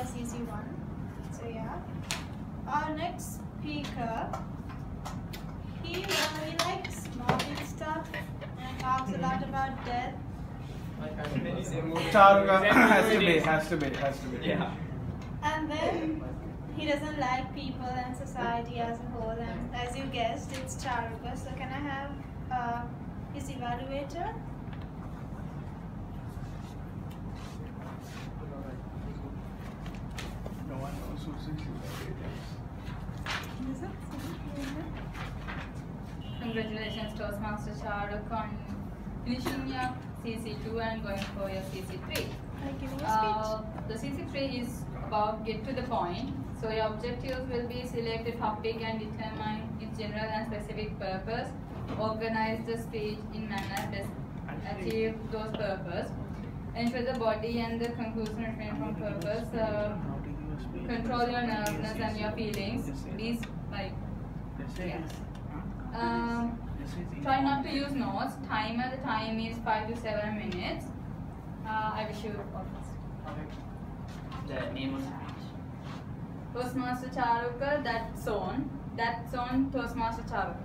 CC1. So yeah. Our next speaker, he likes morbid stuff and talks a lot about death. Charuka has to be. Yeah. And then he doesn't like people and society as a whole. And as you guessed, it's Charuka. So can I have his evaluator? No one knows who's his Congratulations, Toastmasters Charuka, on finishing your CC2 and going for your CC3. The CC3 is about get to the point. So your objectives will be select a topic and determine its general and specific purpose. Organize the speech in manner best achieve those purpose. Ensure the body and the conclusion refrain from purpose. Control your nervousness and your feelings. Be like try not to use notes. Timer, the time is 5 to 7 minutes. I wish you all the best. The name of the speech. Toastmaster Charuka, that zone, Toastmaster Charuka.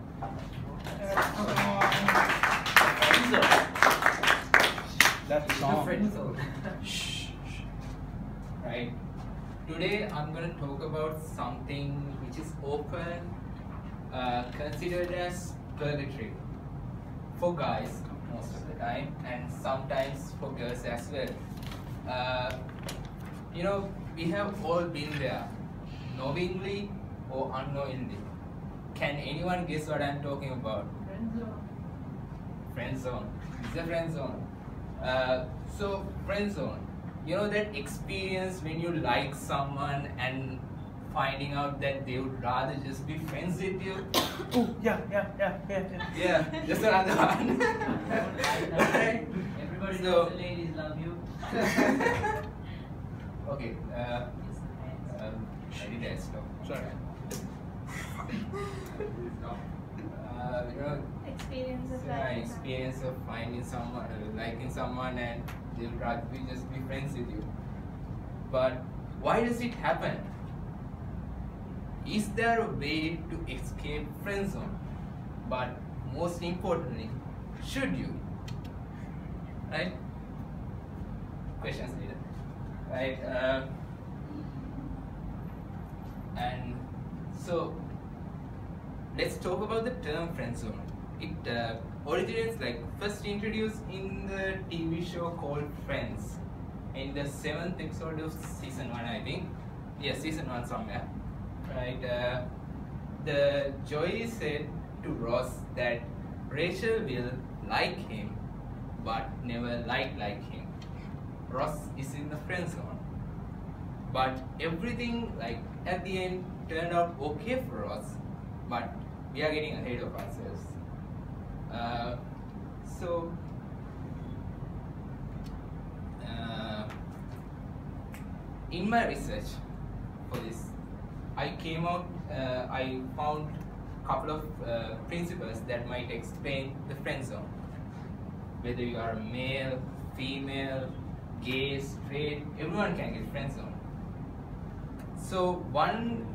That song. Friend zone. Right. Today I'm going to talk about something which is often considered as purgatory for guys most of the time, and sometimes for girls as well. You know, we have all been there, knowingly or unknowingly. Can anyone guess what I'm talking about? Friend zone. Friend zone. It's a friend zone. So friend zone, you know that experience when you like someone and finding out that they would rather just be friends with you? Oh, yeah. Yeah, just another one. Everybody So- knows the ladies love you. Okay, I did that stop. Sorry. You know, Experience of yeah, life. experience of finding someone, liking someone, and they'll rather just be friends with you. But why does it happen? Is there a way to escape friend zone? But most importantly, should you? Right? Questions later. Right? And so let's talk about the term friend zone. It originates first introduced in the TV show called Friends in the 7th episode of season 1, I think. Yeah, season 1 somewhere. Right? The Joey said to Ross that Rachel will like him but never like him. Ross is in the friend zone. But everything at the end turned out okay for Ross, but we are getting ahead of ourselves. In my research for this, I found a couple of principles that might explain the friend zone. Whether you are male, female, gay, straight, everyone can get friend zone. So one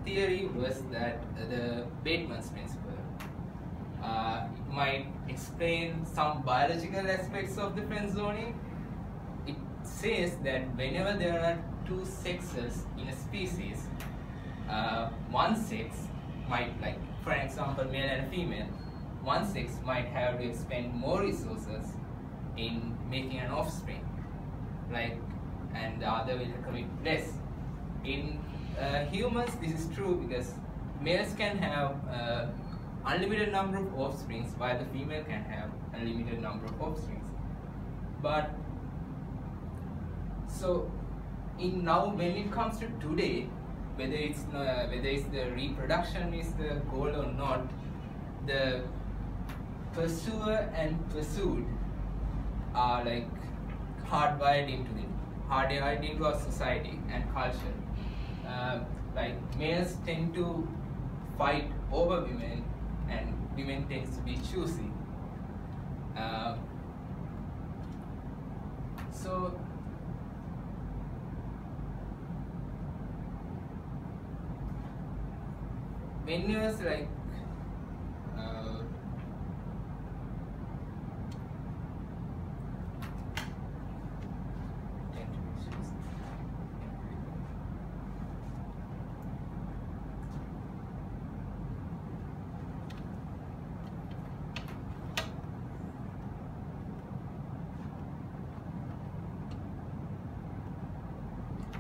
theory was that the Bateman's principle. It might explain some biological aspects of the friend zoning. It says that whenever there are two sexes in a species, one sex might, for example, male and female, one sex might have to expend more resources in making an offspring, and the other will commit less. In humans, this is true because males can have unlimited number of offsprings, while the female can have unlimited number of offsprings. But so now when it comes to today, whether it's the reproduction is the goal or not, the pursuer and pursued are hardwired into our society and culture. Males tend to fight over women, and women tends to be choosy. So when you was like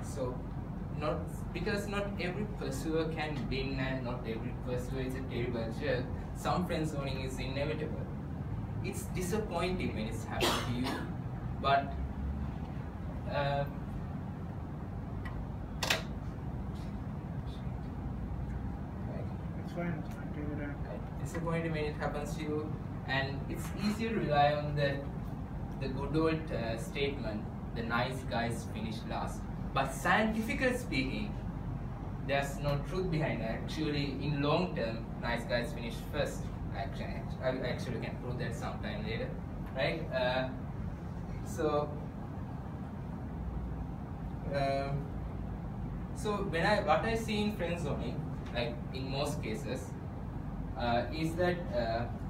so not because not every pursuer can win and not every pursuer is a terrible jerk. Some friend zoning is inevitable. It's disappointing when it's happened to you, but It's fine. Take it out. disappointing when it happens to you, and it's easier to rely on the good old statement, the nice guys finish last. But scientifically speaking, there's no truth behind it. Actually, in long term, nice guys finish first. Actually, I actually can prove that sometime later, right? So what I see in friend zoning, like in most cases, is that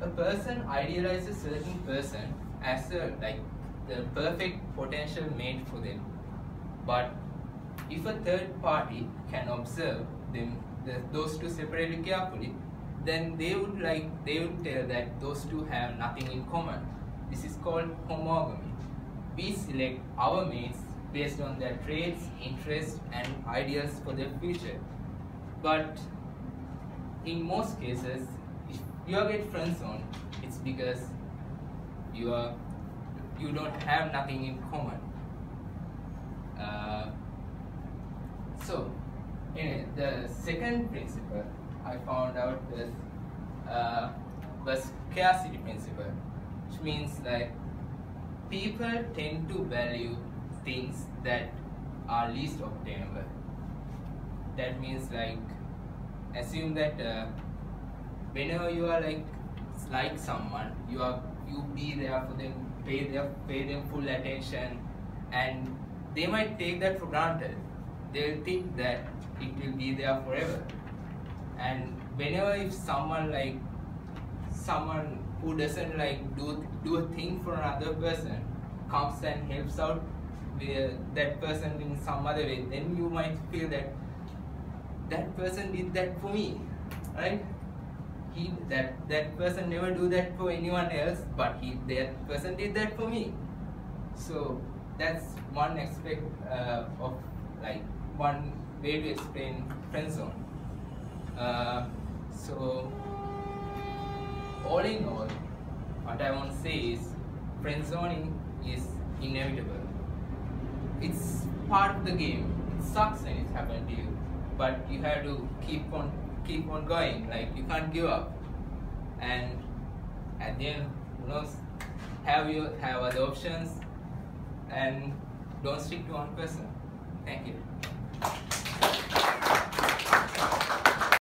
a person idealizes a certain person as the perfect potential mate for them. But if a third party can observe those two separately carefully, then they would tell that those two have nothing in common. This is called homogamy. We select our mates based on their traits, interests, and ideals for their future. But in most cases, if you get friend zoned, it's because you don't have nothing in common. So, anyway, the second principle I found out was scarcity principle, which means like people tend to value things that are least obtainable. That means like assume that whenever you are like someone, you be there for them, pay them full attention, and they might take that for granted. They'll think that it will be there forever. And whenever if someone who doesn't do a thing for another person comes and helps out with that person in some other way, then you might feel that that person did that for me, right? That person never do that for anyone else, but that person did that for me. So that's one aspect of one way to explain friend zone. So all in all, what I want to say is friend zoning is inevitable. It's part of the game. It sucks when it happens to you, but you have to keep on going. Like you can't give up. And at the end, have other options, and don't stick to one person. Thank you.